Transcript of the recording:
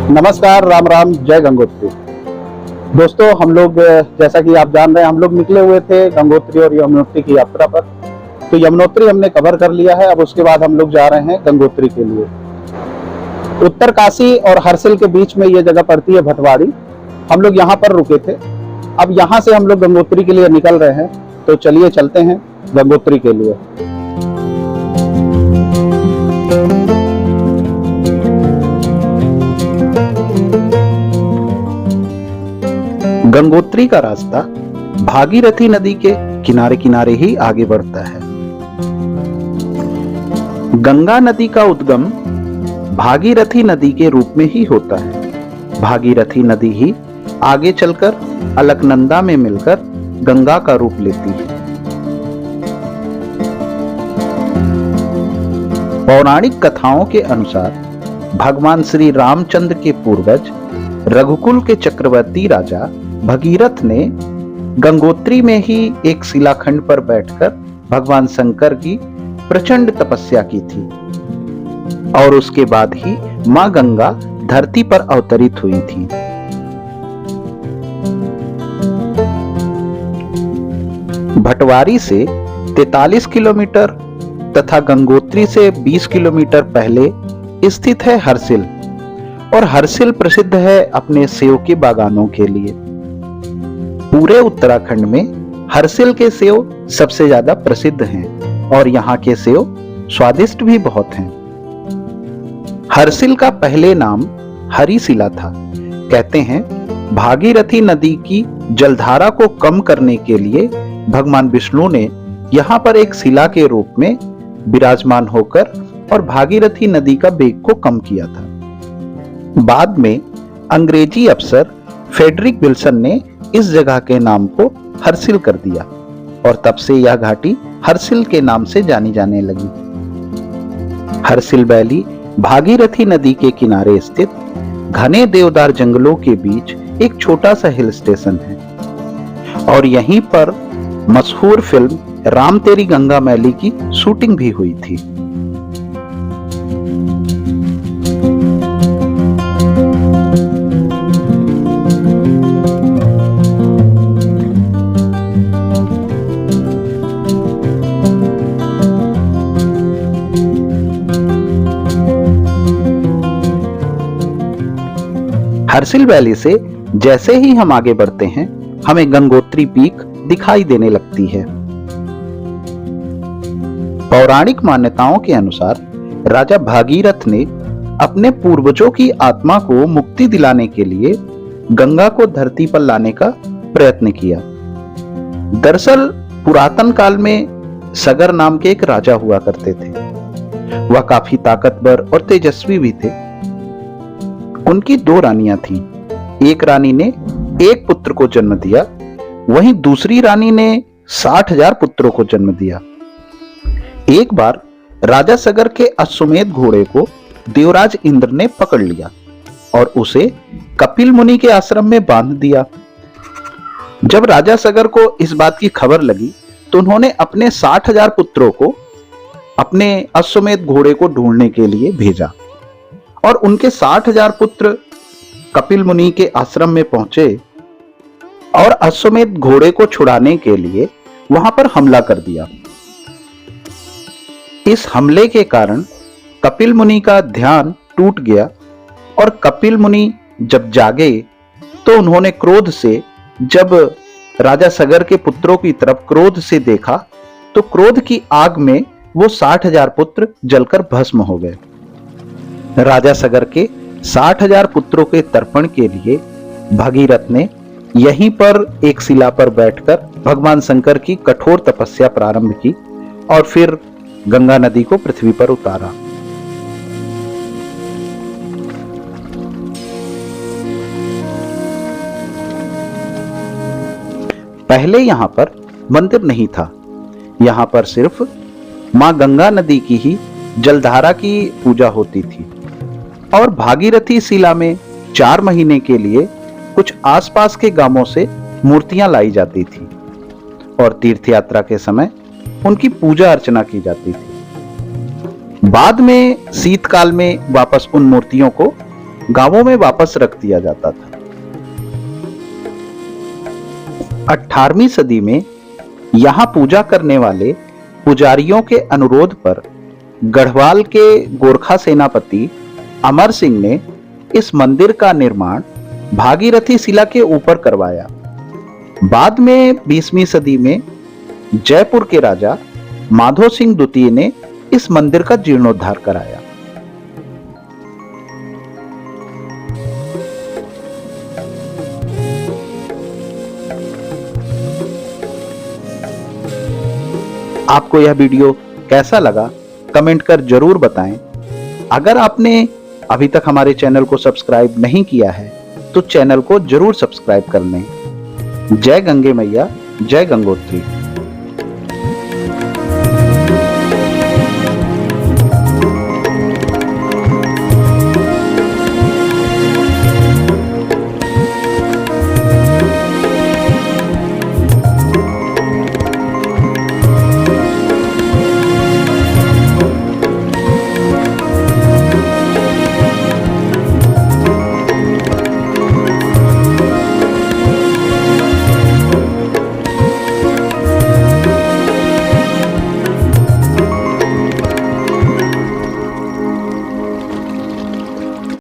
नमस्कार, राम राम, जय गंगोत्री। दोस्तों, हम लोग जैसा कि आप जान रहे हैं, हम लोग निकले हुए थे गंगोत्री और यमुनोत्री की यात्रा पर। तो यमुनोत्री हमने कवर कर लिया है। अब उसके बाद हम लोग जा रहे हैं गंगोत्री के लिए। उत्तरकाशी और हर्सिल के बीच में ये जगह पड़ती है, भटवाड़ी। हम लोग यहाँ पर रुके थे। अब यहाँ से हम लोग गंगोत्री के लिए निकल रहे हैं। तो चलिए चलते हैं गंगोत्री के लिए। गंगोत्री का रास्ता भागीरथी नदी के किनारे किनारे ही आगे बढ़ता है। गंगा नदी का उद्गम भागीरथी नदी के रूप में ही होता है। भागीरथी नदी ही आगे चलकर अलकनंदा में मिलकर गंगा का रूप लेती है। पौराणिक कथाओं के अनुसार भगवान श्री रामचंद्र के पूर्वज रघुकुल के चक्रवर्ती राजा भगीरथ ने गंगोत्री में ही एक शिलाखंड पर बैठकर भगवान शंकर की प्रचंड तपस्या की थी और उसके बाद ही मां गंगा धरती पर अवतरित हुई थी। भटवारी से 43 किलोमीटर तथा गंगोत्री से 20 किलोमीटर पहले स्थित है हर्सिल। और हर्सिल प्रसिद्ध है अपने सेव के बागानों के लिए। पूरे उत्तराखंड में हर्सिल के सेव सबसे ज्यादा प्रसिद्ध हैं और यहाँ के सेव स्वादिष्ट भी बहुत हैं। हर्सिल का पहले नाम हरिशिला था। कहते हैं भागीरथी नदी की जलधारा को कम करने के लिए भगवान विष्णु ने यहाँ पर एक शिला के रूप में विराजमान होकर और भागीरथी नदी का वेग को कम किया था। बाद में अंग्रेजी अफसर फ्रेडरिक विल्सन ने इस जगह के नाम को हर्सिल कर दिया और तब से यह घाटी हर्सिल के नाम से जानी जाने लगी। हर्सिल वैली भागीरथी नदी के किनारे स्थित घने देवदार जंगलों के बीच एक छोटा सा हिल स्टेशन है और यहीं पर मशहूर फिल्म राम तेरी गंगा मैली की शूटिंग भी हुई थी। हर्सिल वैली से जैसे ही हम आगे बढ़ते हैं, हमें गंगोत्री पीक दिखाई देने लगती है। पौराणिक मान्यताओं के अनुसार राजा भागीरथ ने अपने पूर्वजों की आत्मा को मुक्ति दिलाने के लिए गंगा को धरती पर लाने का प्रयत्न किया। दरअसल पुरातन काल में सगर नाम के एक राजा हुआ करते थे। वह काफी ताकतवर और तेजस्वी भी थे। उनकी 2 रानियां थीं। एक रानी ने एक पुत्र को जन्म दिया, वहीं दूसरी रानी ने 60,000 पुत्रों को जन्म दिया। एक बार राजा सगर के अश्वमेध घोड़े को देवराज इंद्र ने पकड़ लिया और उसे कपिल मुनि के आश्रम में बांध दिया। जब राजा सगर को इस बात की खबर लगी तो उन्होंने अपने 60,000 पुत्रों को अपने अश्वमेध घोड़े को ढूंढने के लिए भेजा और उनके 60,000 पुत्र कपिल मुनि के आश्रम में पहुंचे और अश्वमेध घोड़े को छुड़ाने के लिए वहां पर हमला कर दिया। इस हमले के कारण कपिल मुनि का ध्यान टूट गया और कपिल मुनि जब जागे तो उन्होंने क्रोध से, जब राजा सगर के पुत्रों की तरफ क्रोध से देखा तो क्रोध की आग में वो 60,000 पुत्र जलकर भस्म हो गए। राजा सगर के 60,000 पुत्रों के तर्पण के लिए भगीरथ ने यहीं पर एक शिला पर बैठकर भगवान शंकर की कठोर तपस्या प्रारंभ की और फिर गंगा नदी को पृथ्वी पर उतारा। पहले यहां पर मंदिर नहीं था। यहां पर सिर्फ मां गंगा नदी की ही जलधारा की पूजा होती थी और भागीरथी शिला में 4 महीने के लिए कुछ आसपास के गांवों से मूर्तियां लाई जाती थी और तीर्थ यात्रा के समय उनकी पूजा अर्चना की जाती थी। बाद में शीतकाल में वापस उन मूर्तियों को गांवों में वापस रख दिया जाता था। 18वीं सदी में यहां पूजा करने वाले पुजारियों के अनुरोध पर गढ़वाल के गोरखा सेनापति अमर सिंह ने इस मंदिर का निर्माण भागीरथी शिला के ऊपर करवाया। बाद में 20वीं सदी में जयपुर के राजा माधो सिंह द्वितीय ने इस मंदिर का जीर्णोद्धार कराया। आपको यह वीडियो कैसा लगा कमेंट कर जरूर बताएं। अगर आपने अभी तक हमारे चैनल को सब्सक्राइब नहीं किया है तो चैनल को जरूर सब्सक्राइब कर लें। जय गंगे मैया, जय गंगोत्री।